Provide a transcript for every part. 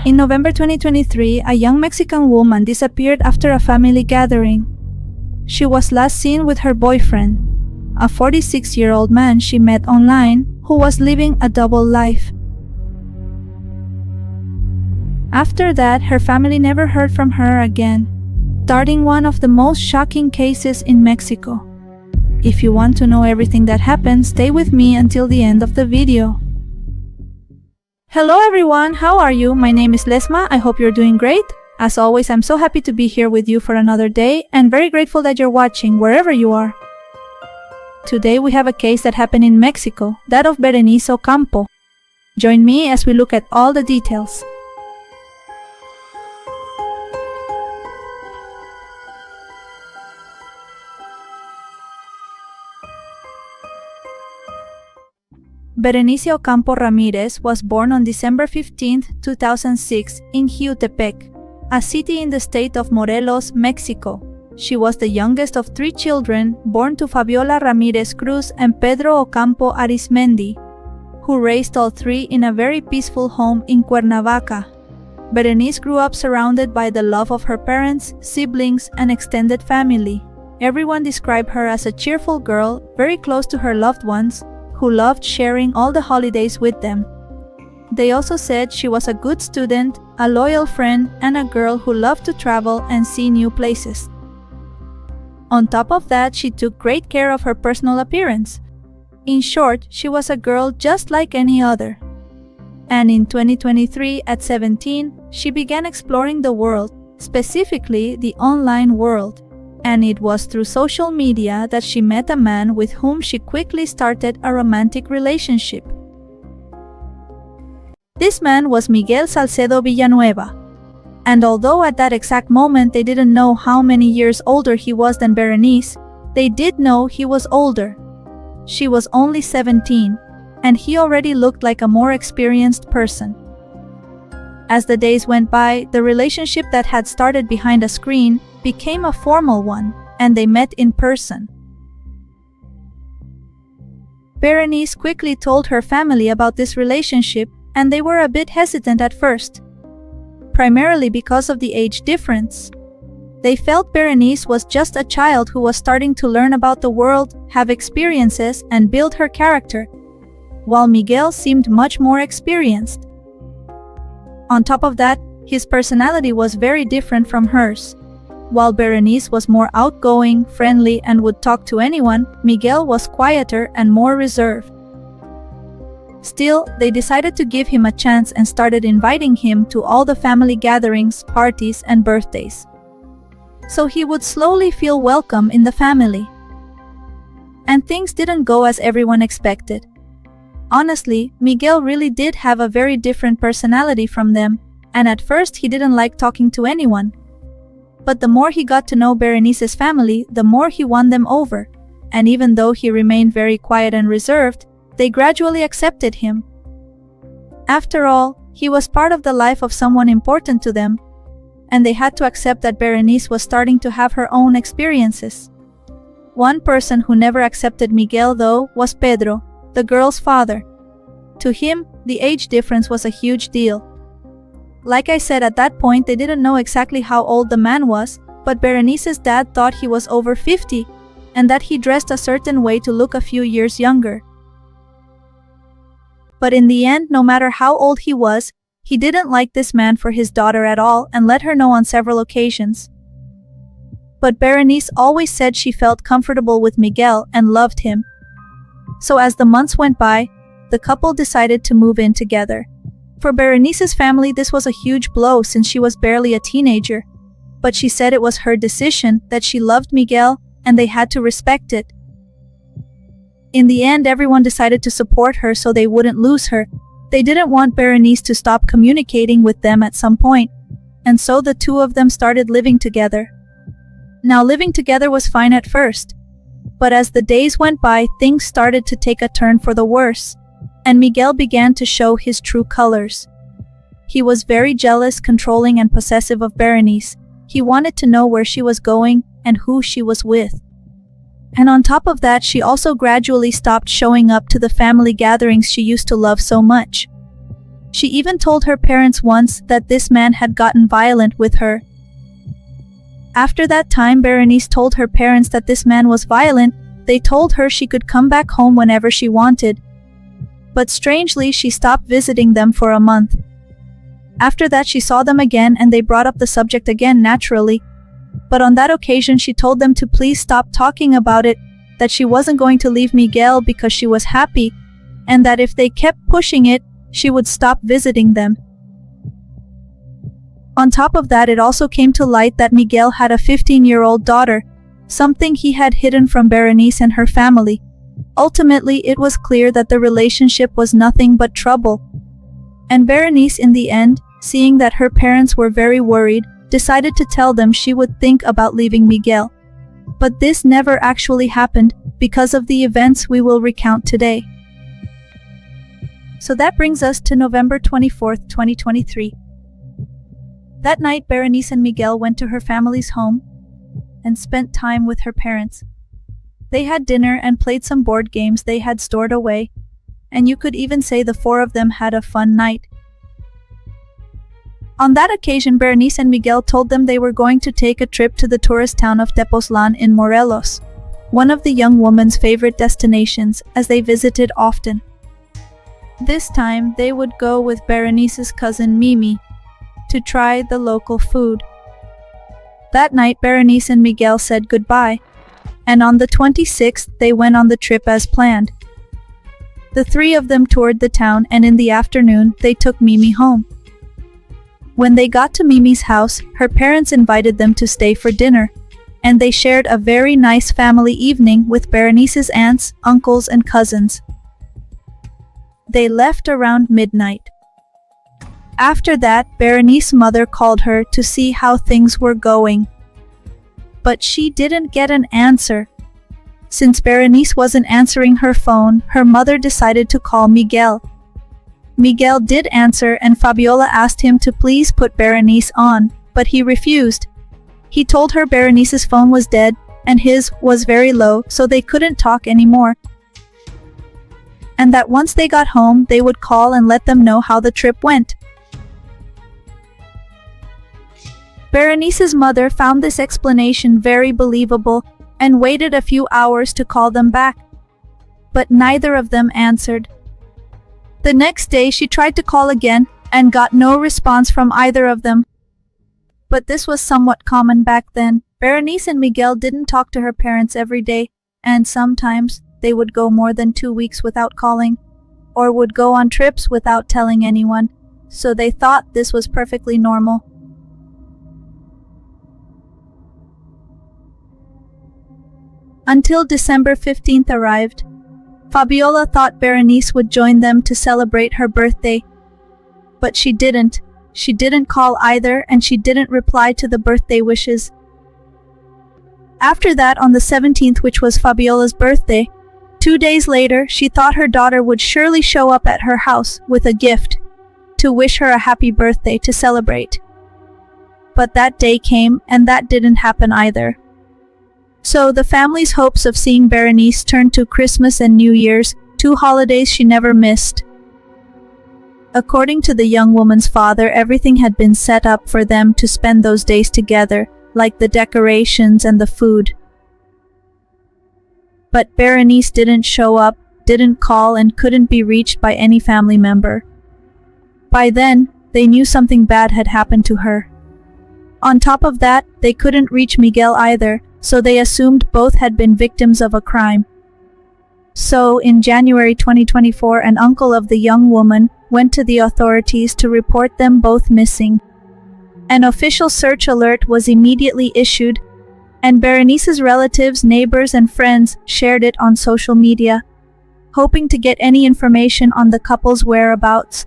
In November 2023, a young Mexican woman disappeared after a family gathering. She was last seen with her boyfriend, a 46-year-old man she met online who was living a double life. After that, her family never heard from her again, starting one of the most shocking cases in Mexico. If you want to know everything that happened, stay with me until the end of the video. Hello everyone, how are you? My name is Lesma, I hope you're doing great. As always, I'm so happy to be here with you for another day and very grateful that you're watching wherever you are. Today we have a case that happened in Mexico, that of Berenice Ocampo. Join me as we look at all the details. Berenice Ocampo Ramirez was born on December 15, 2006 in Jiutepec, a city in the state of Morelos, Mexico. She was the youngest of 3 children born to Fabiola Ramirez Cruz and Pedro Ocampo Arizmendi, who raised all 3 in a very peaceful home in Cuernavaca. Berenice grew up surrounded by the love of her parents, siblings, and extended family. Everyone described her as a cheerful girl, very close to her loved ones, who loved sharing all the holidays with them. They also said she was a good student, a loyal friend, and a girl who loved to travel and see new places. On top of that, she took great care of her personal appearance. In short, she was a girl just like any other. And in 2023, at 17, she began exploring the world, specifically the online world. And it was through social media that she met a man with whom she quickly started a romantic relationship. This man was Miguel Salcedo Villanueva. And although at that exact moment they didn't know how many years older he was than Berenice, they did know he was older. She was only 17, and he already looked like a more experienced person. As the days went by, the relationship that had started behind a screen became a formal one, and they met in person. Berenice quickly told her family about this relationship, and they were a bit hesitant at first, primarily because of the age difference. They felt Berenice was just a child who was starting to learn about the world, have experiences, and build her character, while Miguel seemed much more experienced. On top of that, his personality was very different from hers. While Berenice was more outgoing, friendly, and would talk to anyone, Miguel was quieter and more reserved. Still, they decided to give him a chance and started inviting him to all the family gatherings, parties, and birthdays, so he would slowly feel welcome in the family. And things didn't go as everyone expected. Honestly, Miguel really did have a very different personality from them, and at first he didn't like talking to anyone. But the more he got to know Berenice's family, the more he won them over, and even though he remained very quiet and reserved, they gradually accepted him. After all, he was part of the life of someone important to them, and they had to accept that Berenice was starting to have her own experiences. One person who never accepted Miguel, though, was Pedro, the girl's father. To him, the age difference was a huge deal. Like I said, at that point they didn't know exactly how old the man was, but Berenice's dad thought he was over 50, and that he dressed a certain way to look a few years younger. But in the end, no matter how old he was, he didn't like this man for his daughter at all and let her know on several occasions. But Berenice always said she felt comfortable with Miguel and loved him. So as the months went by, the couple decided to move in together. For Berenice's family, this was a huge blow since she was barely a teenager, but she said it was her decision, that she loved Miguel, and they had to respect it. In the end, everyone decided to support her so they wouldn't lose her. They didn't want Berenice to stop communicating with them at some point, and so the two of them started living together. Now, living together was fine at first, but as the days went by, things started to take a turn for the worse, and Miguel began to show his true colors. He was very jealous, controlling, and possessive of Berenice. He wanted to know where she was going and who she was with. And on top of that, she also gradually stopped showing up to the family gatherings she used to love so much. She even told her parents once that this man had gotten violent with her. After that time Berenice told her parents that this man was violent. They told her she could come back home whenever she wanted. But strangely, she stopped visiting them for a month. After that she saw them again and they brought up the subject again naturally. But on that occasion she told them to please stop talking about it, that she wasn't going to leave Miguel because she was happy, and that if they kept pushing it, she would stop visiting them. On top of that, it also came to light that Miguel had a 15-year-old daughter, something he had hidden from Berenice and her family. Ultimately, it was clear that the relationship was nothing but trouble. And Berenice, in the end, seeing that her parents were very worried, decided to tell them she would think about leaving Miguel. But this never actually happened because of the events we will recount today. So that brings us to November 24th, 2023. That night, Berenice and Miguel went to her family's home and spent time with her parents. They had dinner and played some board games they had stored away, and you could even say the four of them had a fun night. On that occasion, Berenice and Miguel told them they were going to take a trip to the tourist town of Tepoztlan in Morelos, one of the young woman's favorite destinations, as they visited often. This time, they would go with Berenice's cousin Mimi to try the local food. That night, Berenice and Miguel said goodbye, and on the 26th, they went on the trip as planned. The three of them toured the town, and in the afternoon, they took Mimi home. When they got to Mimi's house, her parents invited them to stay for dinner, and they shared a very nice family evening with Berenice's aunts, uncles, and cousins. They left around midnight. After that, Berenice's mother called her to see how things were going. But she didn't get an answer. Since Berenice wasn't answering her phone, her mother decided to call Miguel. Miguel did answer, and Fabiola asked him to please put Berenice on, but he refused. He told her Berenice's phone was dead, and his was very low, so they couldn't talk anymore. And that once they got home, they would call and let them know how the trip went. Berenice's mother found this explanation very believable and waited a few hours to call them back. But neither of them answered. The next day she tried to call again and got no response from either of them. But this was somewhat common back then. Berenice and Miguel didn't talk to her parents every day, and sometimes they would go more than 2 weeks without calling, or would go on trips without telling anyone, so they thought this was perfectly normal. Until December 15th arrived. Fabiola thought Berenice would join them to celebrate her birthday. But she didn't. She didn't call either, and she didn't reply to the birthday wishes. After that, on the 17th, which was Fabiola's birthday, 2 days later, she thought her daughter would surely show up at her house with a gift to wish her a happy birthday to celebrate. But that day came, and that didn't happen either. So the family's hopes of seeing Berenice turned to Christmas and New Year's, 2 holidays she never missed. According to the young woman's father, everything had been set up for them to spend those days together, like the decorations and the food. But Berenice didn't show up, didn't call, and couldn't be reached by any family member. By then, they knew something bad had happened to her. On top of that, they couldn't reach Miguel either, so they assumed both had been victims of a crime. So, in January 2024, an uncle of the young woman went to the authorities to report them both missing. An official search alert was immediately issued, and Berenice's relatives, neighbors, and friends shared it on social media, hoping to get any information on the couple's whereabouts.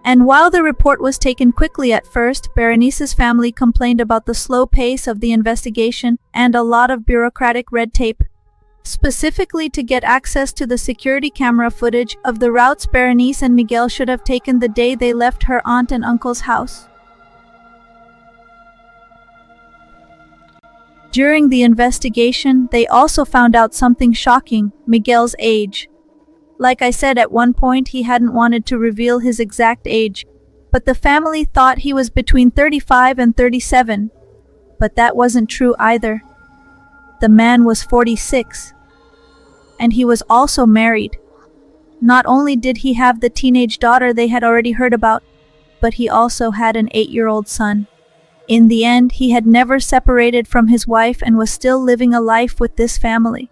And while the report was taken quickly at first, Berenice's family complained about the slow pace of the investigation and a lot of bureaucratic red tape. Specifically, to get access to the security camera footage of the routes Berenice and Miguel should have taken the day they left her aunt and uncle's house. During the investigation, they also found out something shocking: Miguel's age. Like I said, at one point he hadn't wanted to reveal his exact age, but the family thought he was between 35 and 37. But that wasn't true either. The man was 46. And he was also married. Not only did he have the teenage daughter they had already heard about, but he also had an 8-year-old son. In the end, he had never separated from his wife and was still living a life with this family.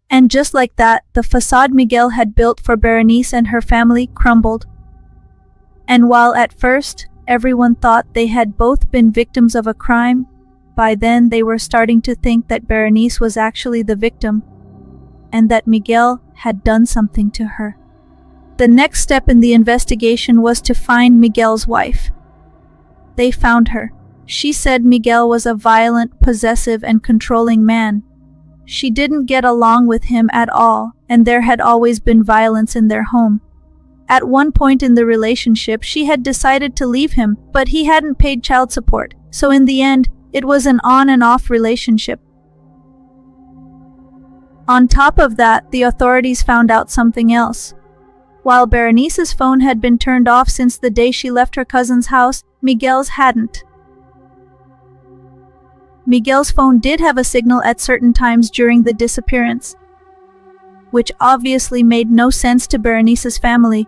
And just like that, the facade Miguel had built for Berenice and her family crumbled. And while at first, everyone thought they had both been victims of a crime, by then they were starting to think that Berenice was actually the victim, and that Miguel had done something to her. The next step in the investigation was to find Miguel's wife. They found her. She said Miguel was a violent, possessive, and controlling man. She didn't get along with him at all, and there had always been violence in their home. At one point in the relationship, she had decided to leave him, but he hadn't paid child support, so in the end, it was an on and off relationship. On top of that, the authorities found out something else. While Berenice's phone had been turned off since the day she left her cousin's house, Miguel's hadn't. Miguel's phone did have a signal at certain times during the disappearance, which obviously made no sense to Berenice's family.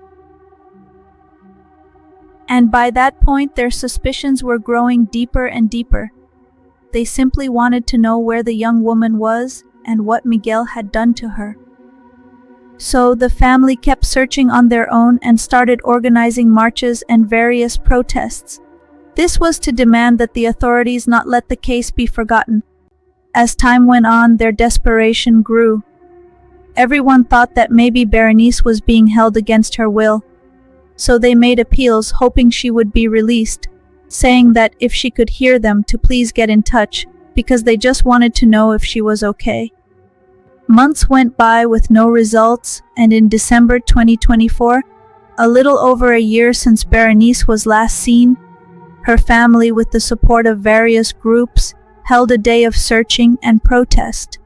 And by that point, their suspicions were growing deeper and deeper. They simply wanted to know where the young woman was and what Miguel had done to her. So the family kept searching on their own and started organizing marches and various protests. This was to demand that the authorities not let the case be forgotten. As time went on, their desperation grew. Everyone thought that maybe Berenice was being held against her will. So they made appeals hoping she would be released, saying that if she could hear them to please get in touch, because they just wanted to know if she was okay. Months went by with no results, and in December 2024, a little over a year since Berenice was last seen, her family, with the support of various groups, held a day of searching and protest.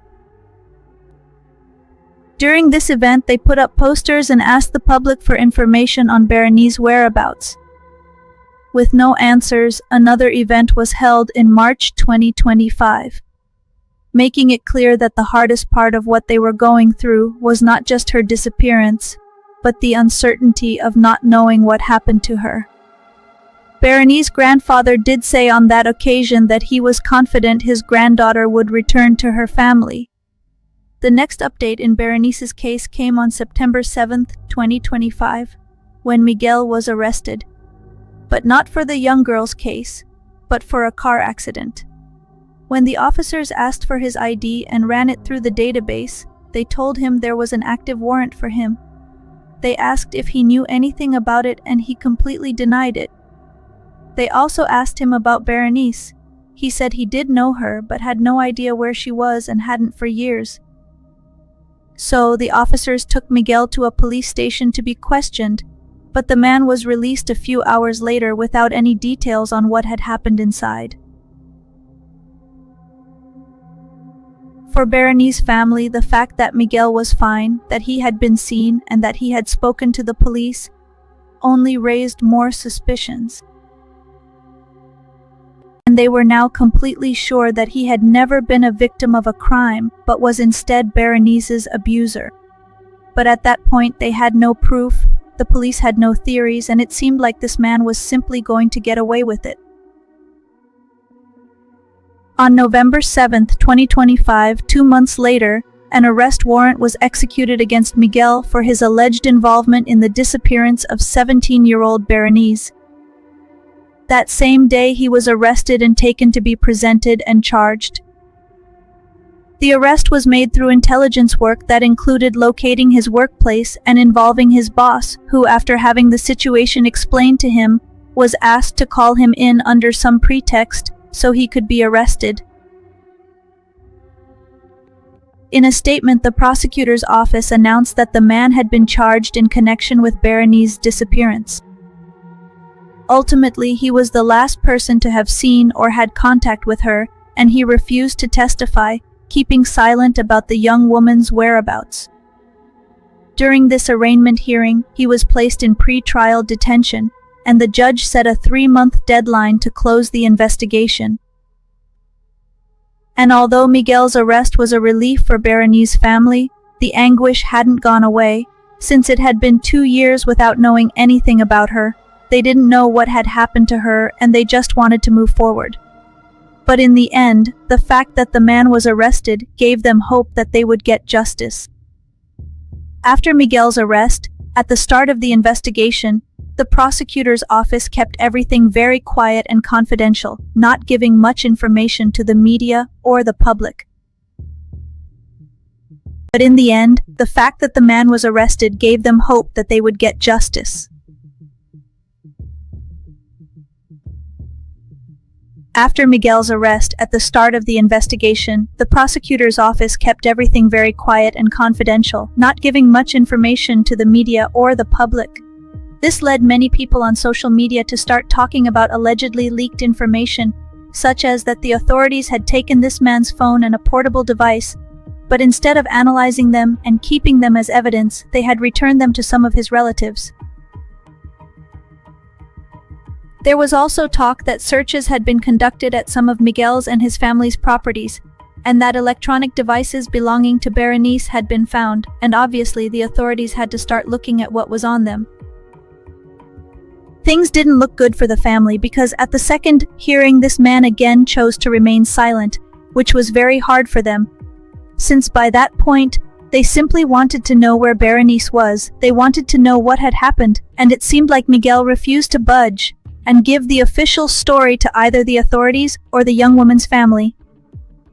During this event, they put up posters and asked the public for information on Berenice's whereabouts. With no answers, another event was held in March 2025, making it clear that the hardest part of what they were going through was not just her disappearance, but the uncertainty of not knowing what happened to her. Berenice's grandfather did say on that occasion that he was confident his granddaughter would return to her family. The next update in Berenice's case came on September 7, 2025, when Miguel was arrested. But not for the young girl's case, but for a car accident. When the officers asked for his ID and ran it through the database, they told him there was an active warrant for him. They asked if he knew anything about it and he completely denied it. They also asked him about Berenice. He said he did know her but had no idea where she was and hadn't for years. So the officers took Miguel to a police station to be questioned, but the man was released a few hours later without any details on what had happened inside. For Berenice's family, the fact that Miguel was fine, that he had been seen, and that he had spoken to the police only raised more suspicions. And they were now completely sure that he had never been a victim of a crime, but was instead Berenice's abuser. But at that point, they had no proof, the police had no theories, and it seemed like this man was simply going to get away with it. On November 7, 2025, 2 months later, an arrest warrant was executed against Miguel for his alleged involvement in the disappearance of 17-year-old Berenice. That same day, he was arrested and taken to be presented and charged. The arrest was made through intelligence work that included locating his workplace and involving his boss, who, after having the situation explained to him, was asked to call him in under some pretext so he could be arrested. In a statement, the prosecutor's office announced that the man had been charged in connection with Berenice's disappearance. Ultimately, he was the last person to have seen or had contact with her, and he refused to testify, keeping silent about the young woman's whereabouts. During this arraignment hearing, he was placed in pre-trial detention, and the judge set a 3-month deadline to close the investigation. And although Miguel's arrest was a relief for Berenice's family, the anguish hadn't gone away. Since it had been 2 years without knowing anything about her, they didn't know what had happened to her and they just wanted to move forward. But in the end, the fact that the man was arrested gave them hope that they would get justice. After Miguel's arrest, at the start of the investigation, the prosecutor's office kept everything very quiet and confidential, not giving much information to the media or the public. But in the end, the fact that the man was arrested gave them hope that they would get justice. After Miguel's arrest, at the start of the investigation, the prosecutor's office kept everything very quiet and confidential, not giving much information to the media or the public. This led many people on social media to start talking about allegedly leaked information, such as that the authorities had taken this man's phone and a portable device, but instead of analyzing them and keeping them as evidence, they had returned them to some of his relatives. There was also talk that searches had been conducted at some of Miguel's and his family's properties, and that electronic devices belonging to Berenice had been found, and obviously the authorities had to start looking at what was on them. Things didn't look good for the family because at the second hearing this man again chose to remain silent, which was very hard for them, since by that point, they simply wanted to know where Berenice was, they wanted to know what had happened, and it seemed like Miguel refused to budge and give the official story to either the authorities or the young woman's family.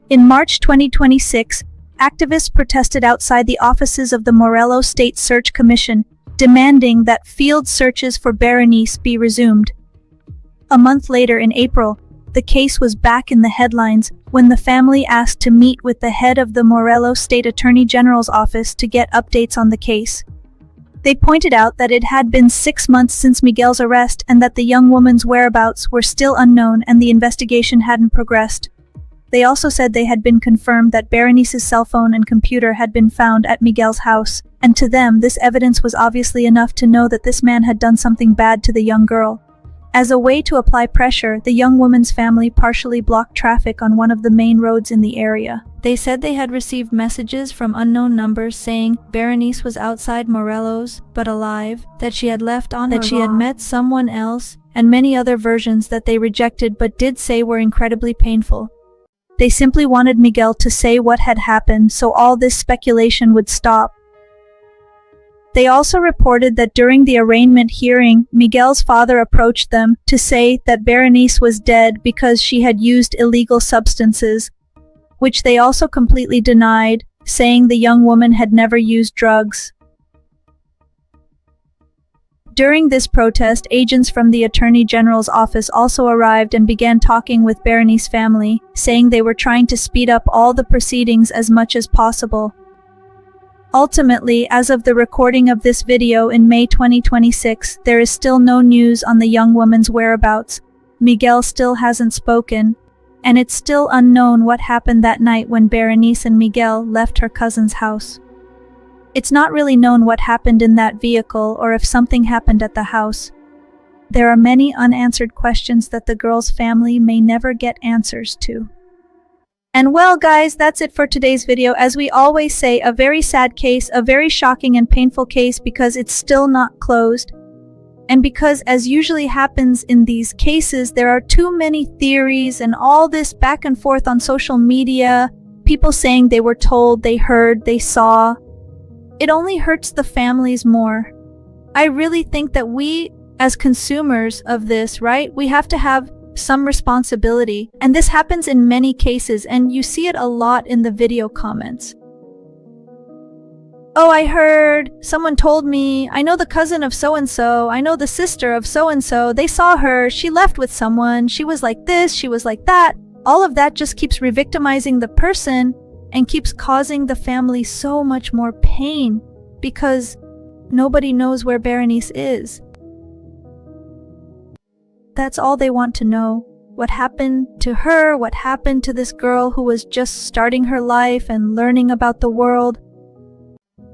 In March 2026, activists protested outside the offices of the Morelos State Search Commission, demanding that field searches for Berenice be resumed. A month later, in April, the case was back in the headlines when the family asked to meet with the head of the Morelos State Attorney General's office to get updates on the case. They pointed out that it had been 6 months since Miguel's arrest and that the young woman's whereabouts were still unknown and the investigation hadn't progressed. They also said they had been confirmed that Berenice's cell phone and computer had been found at Miguel's house, and to them this evidence was obviously enough to know that this man had done something bad to the young girl. As a way to apply pressure, the young woman's family partially blocked traffic on one of the main roads in the area. They said they had received messages from unknown numbers saying Berenice was outside Morelos, but alive, that she had left on that she had met someone else, and many other versions that they rejected but did say were incredibly painful. They simply wanted Miguel to say what had happened so all this speculation would stop. They also reported that during the arraignment hearing, Miguel's father approached them to say that Berenice was dead because she had used illegal substances, which they also completely denied, saying the young woman had never used drugs. During this protest, agents from the Attorney General's office also arrived and began talking with Berenice's family, saying they were trying to speed up all the proceedings as much as possible. Ultimately, as of the recording of this video in May 2026, there is still no news on the young woman's whereabouts. Miguel still hasn't spoken, and it's still unknown what happened that night when Berenice and Miguel left her cousin's house. It's not really known what happened in that vehicle or if something happened at the house. There are many unanswered questions that the girl's family may never get answers to. And well guys, that's it for today's video. As we always say, a very sad case, a very shocking and painful case because it's still not closed. And because, as usually happens in these cases, there are too many theories and all this back and forth on social media, people saying they were told, they heard, they saw. It only hurts the families more. I really think that we, as consumers of this, right, we have to have some responsibility. And this happens in many cases, and you see it a lot in the video comments. Oh, I heard, someone told me, I know the cousin of so-and-so, I know the sister of so-and-so, they saw her, she left with someone, she was like this, she was like that. All of that just keeps re-victimizing the person and keeps causing the family so much more pain because nobody knows where Berenice is. That's all they want to know. What happened to her, what happened to this girl who was just starting her life and learning about the world.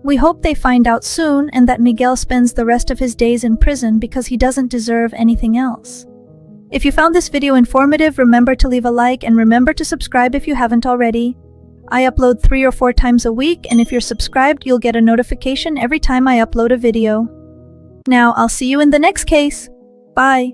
We hope they find out soon and that Miguel spends the rest of his days in prison because he doesn't deserve anything else. If you found this video informative, remember to leave a like and remember to subscribe if you haven't already. I upload 3 or 4 times a week, and if you're subscribed, you'll get a notification every time I upload a video. Now, I'll see you in the next case. Bye.